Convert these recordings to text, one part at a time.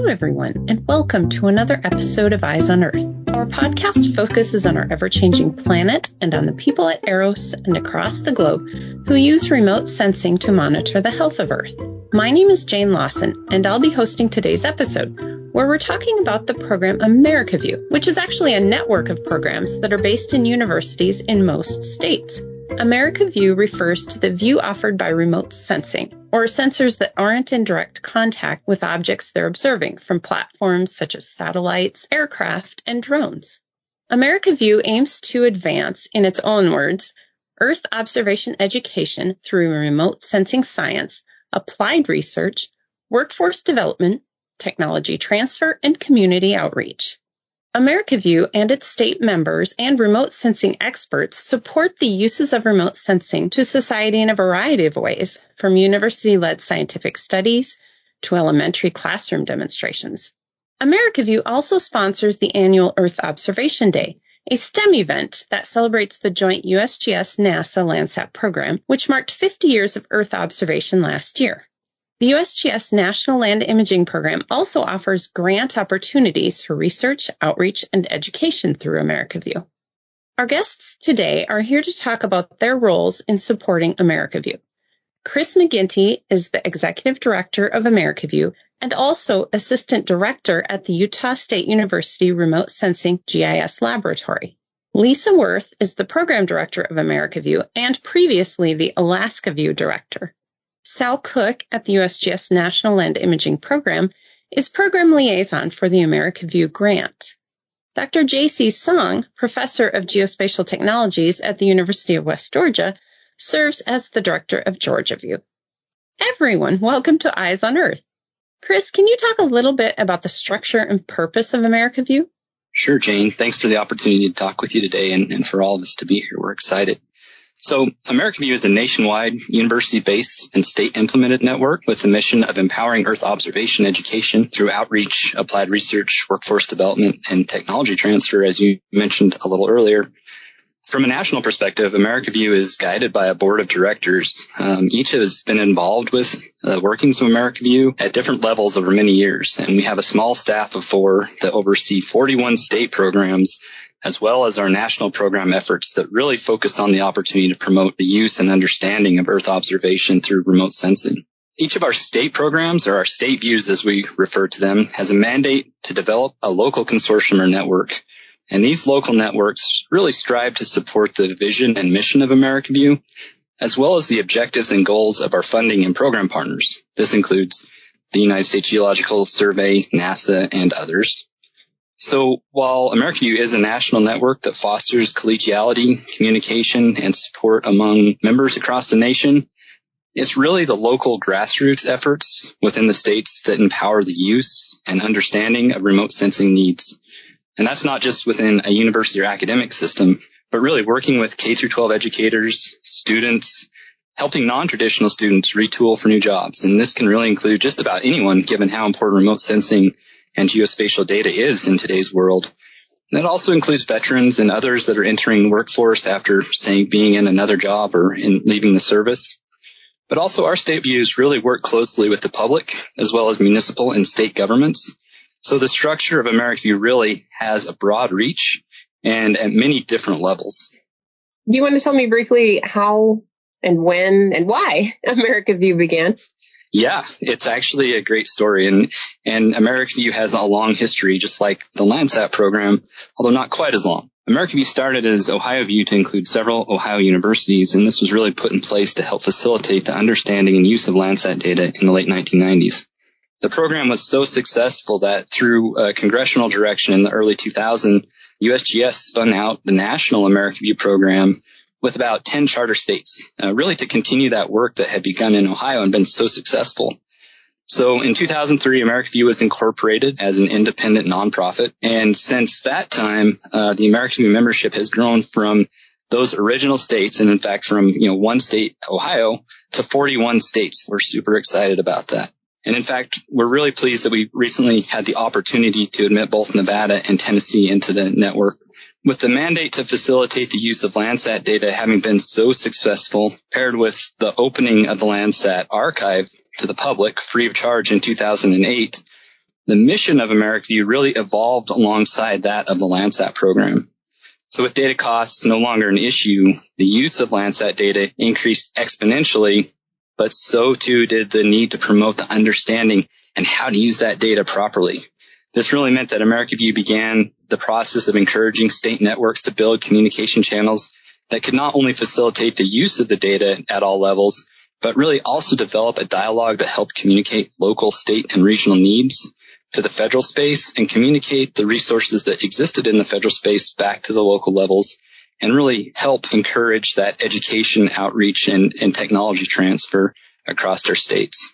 Hello, everyone, and welcome to another episode of Eyes on Earth. Our podcast focuses on our ever-changing planet and on the people at Eros and across the globe who use remote sensing to monitor the health of Earth. My name is Jane Lawson, and I'll be hosting today's episode, where we're talking about the program AmericaView, which is actually a network of programs that are based in universities in most states. AmericaView refers to the view offered by remote sensing, or sensors that aren't in direct contact with objects they're observing from platforms such as satellites, aircraft, and drones. AmericaView aims to advance, in its own words, Earth observation education through remote sensing science, applied research, workforce development, technology transfer, and community outreach. AmericaView and its state members and remote sensing experts support the uses of remote sensing to society in a variety of ways, from university-led scientific studies to elementary classroom demonstrations. AmericaView also sponsors the annual Earth Observation Day, a STEM event that celebrates the joint USGS-NASA Landsat program, which marked 50 years of Earth observation last year. The USGS National Land Imaging Program also offers grant opportunities for research, outreach, and education through AmericaView. Our guests today are here to talk about their roles in supporting AmericaView. Chris McGinty is the Executive Director of AmericaView and also Assistant Director at the Utah State University Remote Sensing GIS Laboratory. Lisa Worth is the Program Director of AmericaView and previously the AlaskaView Director. Sal Cook at the USGS National Land Imaging Program is Program Liaison for the AmericaView grant. Dr. J.C. Song, Professor of Geospatial Technologies at the University of West Georgia, serves as the Director of GeorgiaView. Everyone, welcome to Eyes on Earth. Chris, can you talk a little bit about the structure and purpose of AmericaView? Sure, Jane. Thanks for the opportunity to talk with you today and for all of us to be here. We're excited. So AmericaView is a nationwide, university-based and state-implemented network with the mission of empowering Earth observation education through outreach, applied research, workforce development, and technology transfer, as you mentioned a little earlier. From a national perspective, AmericaView is guided by a board of directors. Each has been involved with the workings of AmericaView at different levels over many years, and we have a small staff of 4 that oversee 41 state programs, as well as our national program efforts that really focus on the opportunity to promote the use and understanding of Earth observation through remote sensing. Each of our state programs, or our state views as we refer to them, has a mandate to develop a local consortium or network. And these local networks really strive to support the vision and mission of AmericaView, as well as the objectives and goals of our funding and program partners. This includes the United States Geological Survey, NASA, and others. So while AmericaView is a national network that fosters collegiality, communication, and support among members across the nation, it's really the local grassroots efforts within the states that empower the use and understanding of remote sensing needs. And that's not just within a university or academic system, but really working with K-12 educators, students, helping non-traditional students retool for new jobs. And this can really include just about anyone, given how important remote sensing and geospatial data is in today's world. And that also includes veterans and others that are entering the workforce after, say, being in another job or in leaving the service. But also our state views really work closely with the public as well as municipal and state governments. So the structure of AmericaView really has a broad reach and at many different levels. Do you want to tell me briefly how and when and why AmericaView began? Yeah, it's actually a great story, and AmericaView has a long history, just like the Landsat program, although not quite as long. AmericaView started as OhioView to include several Ohio universities, and this was really put in place to help facilitate the understanding and use of Landsat data in the late 1990s. The program was so successful that through congressional direction in the early 2000s, USGS spun out the national AmericaView program with about 10 charter states, really to continue that work that had begun in Ohio and been so successful. So in 2003, AmericaView was incorporated as an independent nonprofit. And since that time, the AmericaView membership has grown from those original states, and in fact from one state, Ohio, to 41 states. We're super excited about that. And in fact, we're really pleased that we recently had the opportunity to admit both Nevada and Tennessee into the network. With the mandate to facilitate the use of Landsat data having been so successful, paired with the opening of the Landsat archive to the public free of charge in 2008, The mission of AmericaView really evolved alongside that of the Landsat program. So with data costs no longer an issue, the use of Landsat data increased exponentially, but so too did the need to promote the understanding and how to use that data properly. This really meant that AmericaView began the process of encouraging state networks to build communication channels that could not only facilitate the use of the data at all levels, but really also develop a dialogue that helped communicate local, state, and regional needs to the federal space and communicate the resources that existed in the federal space back to the local levels and really help encourage that education, outreach, and technology transfer across our states.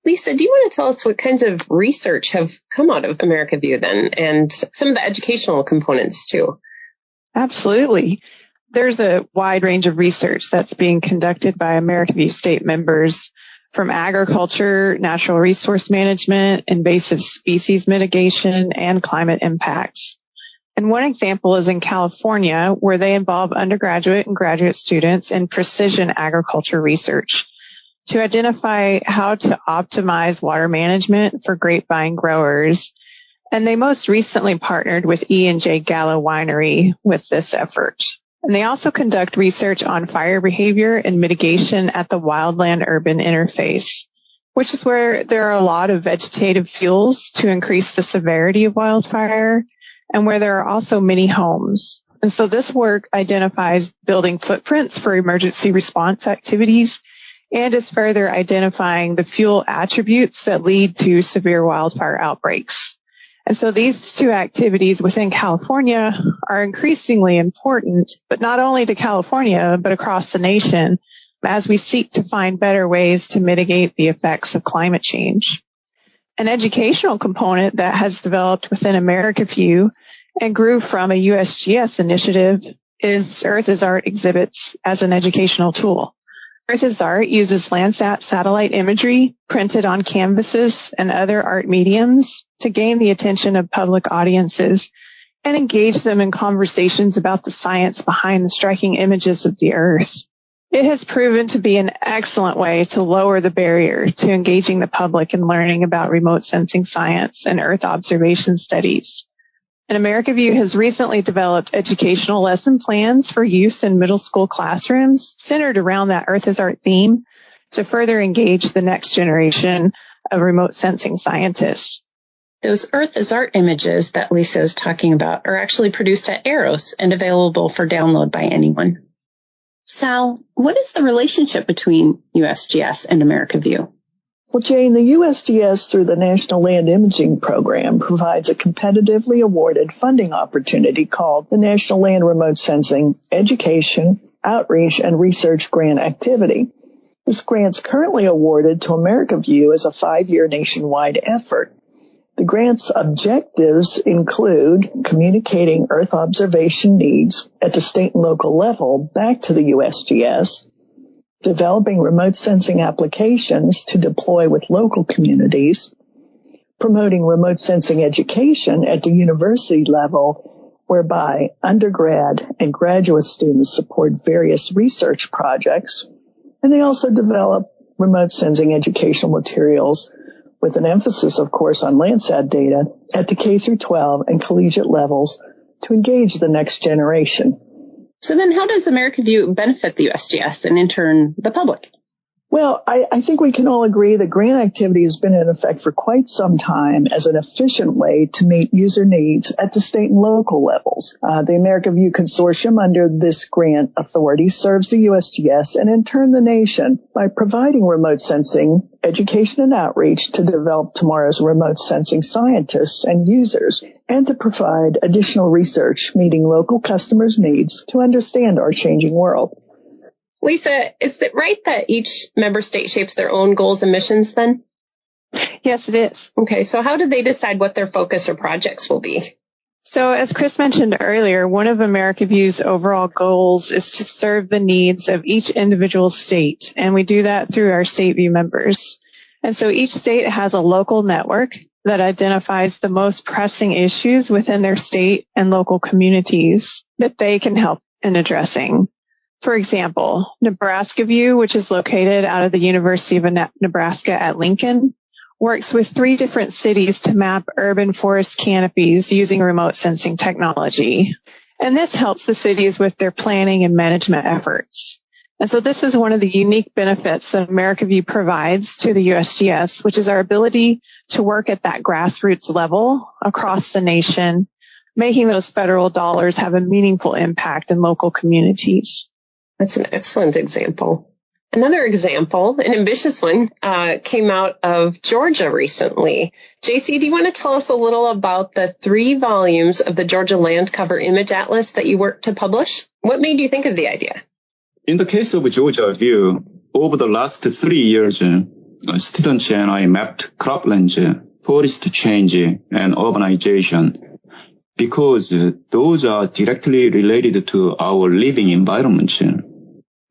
Lisa, do you want to tell us what kinds of research have come out of AmericaView then, and some of the educational components too? Absolutely. There's a wide range of research that's being conducted by AmericaView state members, from agriculture, natural resource management, invasive species mitigation, and climate impacts. And one example is in California, where they involve undergraduate and graduate students in precision agriculture research to identify how to optimize water management for grapevine growers. And they most recently partnered with E&J Gallo Winery with this effort. And they also conduct research on fire behavior and mitigation at the wildland-urban interface, which is where there are a lot of vegetative fuels to increase the severity of wildfire, and where there are also many homes. And so this work identifies building footprints for emergency response activities and is further identifying the fuel attributes that lead to severe wildfire outbreaks. And so these two activities within California are increasingly important, but not only to California, but across the nation, as we seek to find better ways to mitigate the effects of climate change. An educational component that has developed within AmericaView and grew from a USGS initiative is Earth is Art exhibits as an educational tool. Earth is Art uses Landsat satellite imagery printed on canvases and other art mediums to gain the attention of public audiences and engage them in conversations about the science behind the striking images of the Earth. It has proven to be an excellent way to lower the barrier to engaging the public in learning about remote sensing science and Earth observation studies. And AmericaView has recently developed educational lesson plans for use in middle school classrooms centered around that Earth is Art theme to further engage the next generation of remote sensing scientists. Those Earth is Art images that Lisa is talking about are actually produced at AROS and available for download by anyone. Sal, what is the relationship between USGS and AmericaView? Well, Jane, the USGS, through the National Land Imaging Program, provides a competitively awarded funding opportunity called the National Land Remote Sensing Education, Outreach, and Research Grant Activity. This grant's currently awarded to AmericaView as a 5-year nationwide effort. The grant's objectives include communicating Earth observation needs at the state and local level back to the USGS, developing remote sensing applications to deploy with local communities, promoting remote sensing education at the university level, whereby undergrad and graduate students support various research projects, and they also develop remote sensing educational materials with an emphasis, of course, on Landsat data at the K through 12 and collegiate levels to engage the next generation. So then how does AmericaView benefit the USGS and in turn the public? Well, I think we can all agree that grant activity has been in effect for quite some time as an efficient way to meet user needs at the state and local levels. The AmericaView Consortium under this grant authority serves the USGS and in turn the nation by providing remote sensing education and outreach to develop tomorrow's remote sensing scientists and users, and to provide additional research meeting local customers' needs to understand our changing world. Lisa, is it right that each member state shapes their own goals and missions then? Yes, it is. Okay, so how do they decide what their focus or projects will be? So as Chris mentioned earlier, one of AmericaView's overall goals is to serve the needs of each individual state, and we do that through our state view members. And so each state has a local network that identifies the most pressing issues within their state and local communities that they can help in addressing. For example, NebraskaView, which is located out of the University of Nebraska at Lincoln, works with 3 different cities to map urban forest canopies using remote sensing technology. And this helps the cities with their planning and management efforts. And so this is one of the unique benefits that AmericaView provides to the USGS, which is our ability to work at that grassroots level across the nation, making those federal dollars have a meaningful impact in local communities. That's an excellent example. Another example, an ambitious one, came out of Georgia recently. JC, do you want to tell us a little about the 3 volumes of the Georgia Land Cover Image Atlas that you worked to publish? What made you think of the idea? In the case of AmericaView, over the last 3 years, students and I mapped croplands, forest change, and urbanization because those are directly related to our living environment.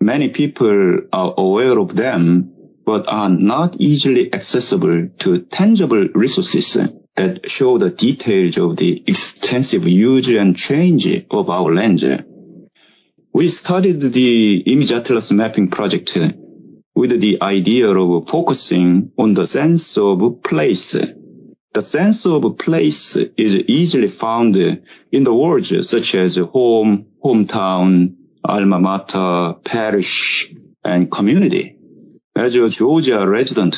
Many people are aware of them, but are not easily accessible to tangible resources that show the details of the extensive use and change of our land. We started the Image Atlas mapping project with the idea of focusing on the sense of place. The sense of place is easily found in the words such as home, hometown, alma mater, parish, and community. As a Georgia resident,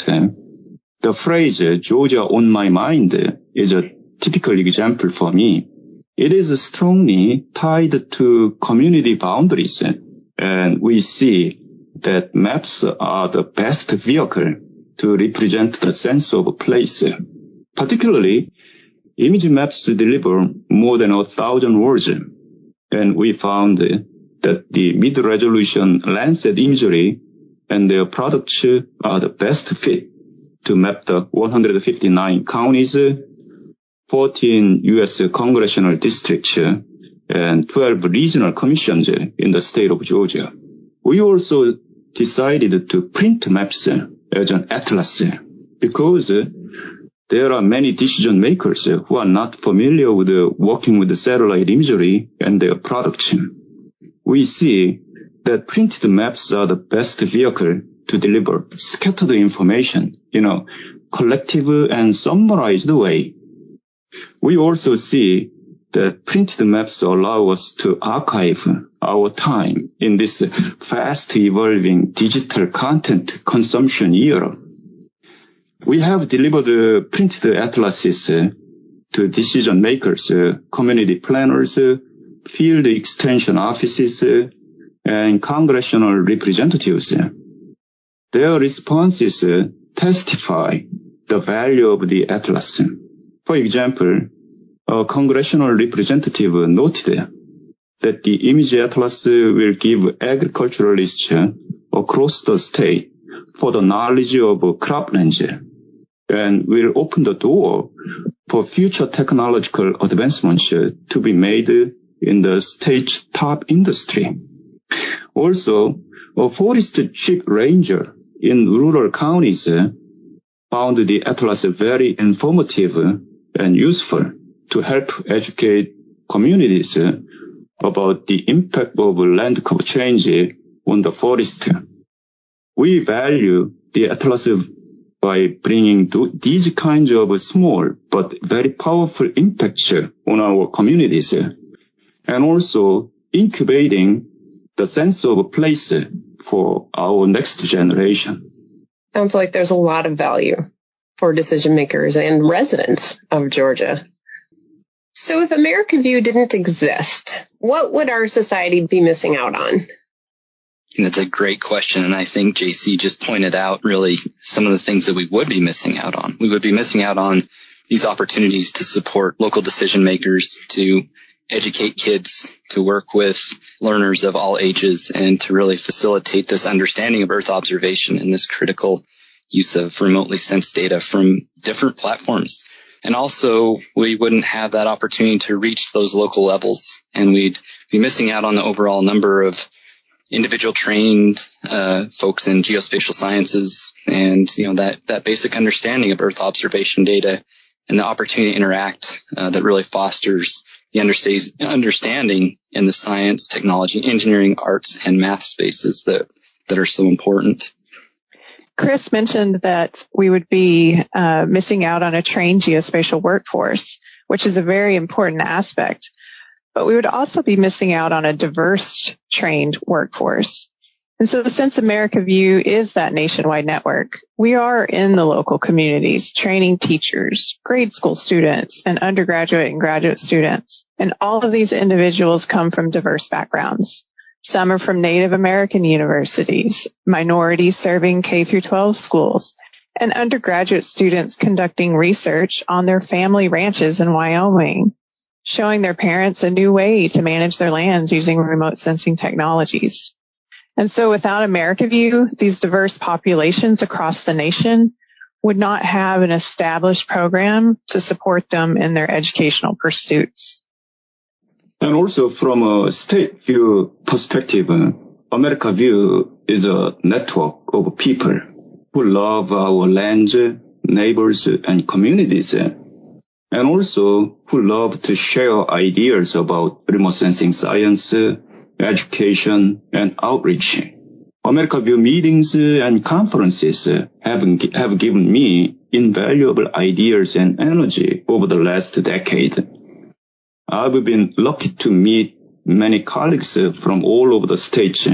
the phrase Georgia on my mind is a typical example for me. It is strongly tied to community boundaries, and we see that maps are the best vehicle to represent the sense of place. Particularly, image maps deliver more than 1,000 words, and we found that the mid-resolution Landsat imagery and their products are the best fit to map the 159 counties, 14 U.S. congressional districts, and 12 regional commissions in the state of Georgia. We also decided to print maps as an atlas because there are many decision makers who are not familiar with working with the satellite imagery and their products. We see that printed maps are the best vehicle to deliver scattered information in a collective and summarized way. We also see that printed maps allow us to archive our time in this fast-evolving digital content consumption era. We have delivered printed atlases to decision makers, community planners, field extension offices, and congressional representatives. Their responses testify the value of the atlas. For example, a congressional representative noted that the image atlas will give agriculturalists across the state for the knowledge of croplands and will open the door for future technological advancements to be made in the state's top industry. Also, a forest chief ranger in rural counties found the atlas very informative and useful to help educate communities about the impact of land cover change on the forest. We value the atlas by bringing these kinds of small but very powerful impacts on our communities, and also incubating the sense of place for our next generation. Sounds like there's a lot of value for decision makers and residents of Georgia. So if AmericaView didn't exist, what would our society be missing out on? That's a great question, and I think JC just pointed out really some of the things that we would be missing out on. We would be missing out on these opportunities to support local decision makers, to educate kids, to work with learners of all ages, and to really facilitate this understanding of Earth observation and this critical use of remotely sensed data from different platforms. And also, we wouldn't have that opportunity to reach those local levels, and we'd be missing out on the overall number of individual trained folks in geospatial sciences and that basic understanding of Earth observation data and the opportunity to interact that really fosters the understanding in the science, technology, engineering, arts, and math spaces that are so important. Chris mentioned that we would be missing out on a trained geospatial workforce, which is a very important aspect. But we would also be missing out on a diverse trained workforce. And so since AmericaView is that nationwide network, we are in the local communities training teachers, grade school students, and undergraduate and graduate students. And all of these individuals come from diverse backgrounds. Some are from Native American universities, minorities serving K through 12 schools, and undergraduate students conducting research on their family ranches in Wyoming, showing their parents a new way to manage their lands using remote sensing technologies. And so without AmericaView, these diverse populations across the nation would not have an established program to support them in their educational pursuits. And also from a state view perspective, AmericaView is a network of people who love our lands, neighbors, and communities, and also who love to share ideas about remote sensing science, education, and outreach. AmericaView meetings and conferences have given me invaluable ideas and energy over the last decade. I've been lucky to meet many colleagues from all over the states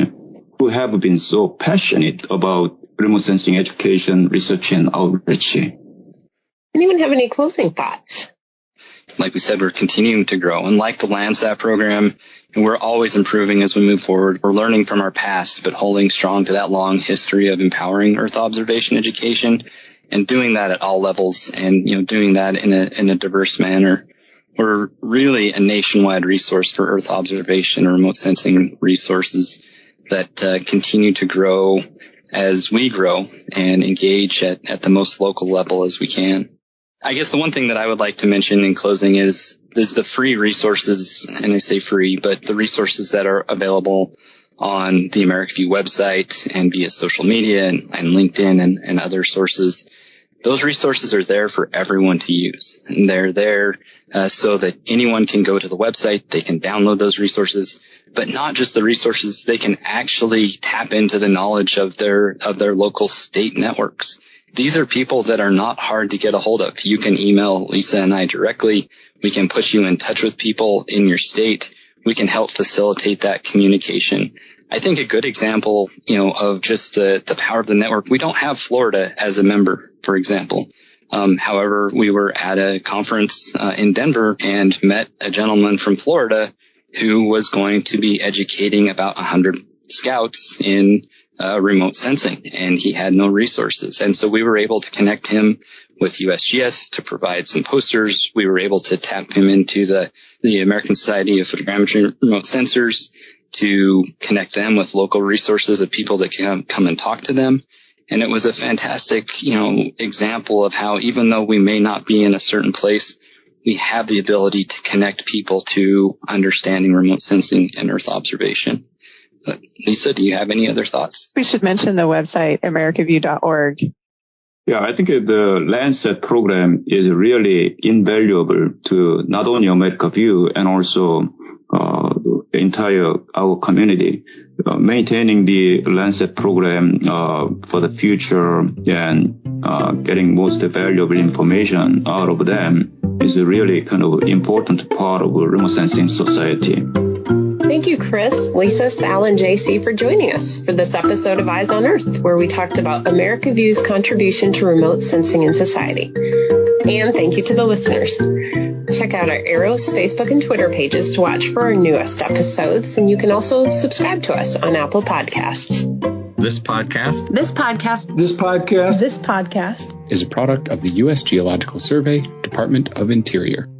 who have been so passionate about remote sensing education, research, and outreach. Anyone have any closing thoughts? Like we said, we're continuing to grow. And like the Landsat program, and we're always improving as we move forward. We're learning from our past, but holding strong to that long history of empowering Earth observation education and doing that at all levels and, doing that in a diverse manner. We're really a nationwide resource for Earth observation and remote sensing resources that continue to grow as we grow and engage at the most local level as we can. I guess the one thing that I would like to mention in closing is the free resources, and I say free, but the resources that are available on the AmericaView website and via social media and LinkedIn and other sources. Those resources are there for everyone to use. And they're there so that anyone can go to the website, they can download those resources, but not just the resources, they can actually tap into the knowledge of their local state networks. These are people that are not hard to get a hold of. You can email Lisa and I directly. We can put you in touch with people in your state. We can help facilitate that communication. I think a good example, of just the power of the network, we don't have Florida as a member, for example. However, we were at a conference in Denver and met a gentleman from Florida who was going to be educating about 100 scouts in remote sensing, and he had no resources. And so we were able to connect him with USGS to provide some posters. We were able to tap him into the American Society of Photogrammetry and Remote Sensors to connect them with local resources of people that can come and talk to them. And it was a fantastic, example of how even though we may not be in a certain place, we have the ability to connect people to understanding remote sensing and Earth observation. But Lisa, do you have any other thoughts? We should mention the website, AmericaView.org. Yeah, I think the Landsat program is really invaluable to not only AmericaView and also the entire our community. Maintaining the Landsat program for the future and getting most valuable information out of them is a really kind of important part of remote sensing society. Thank you, Chris, Lisa, Sal, and JC for joining us for this episode of Eyes on Earth, where we talked about AmericaView's contribution to remote sensing in society. And thank you to the listeners. Check out our AROS Facebook and Twitter pages to watch for our newest episodes, and you can also subscribe to us on Apple Podcasts. This podcast is a product of the U.S. Geological Survey, Department of Interior.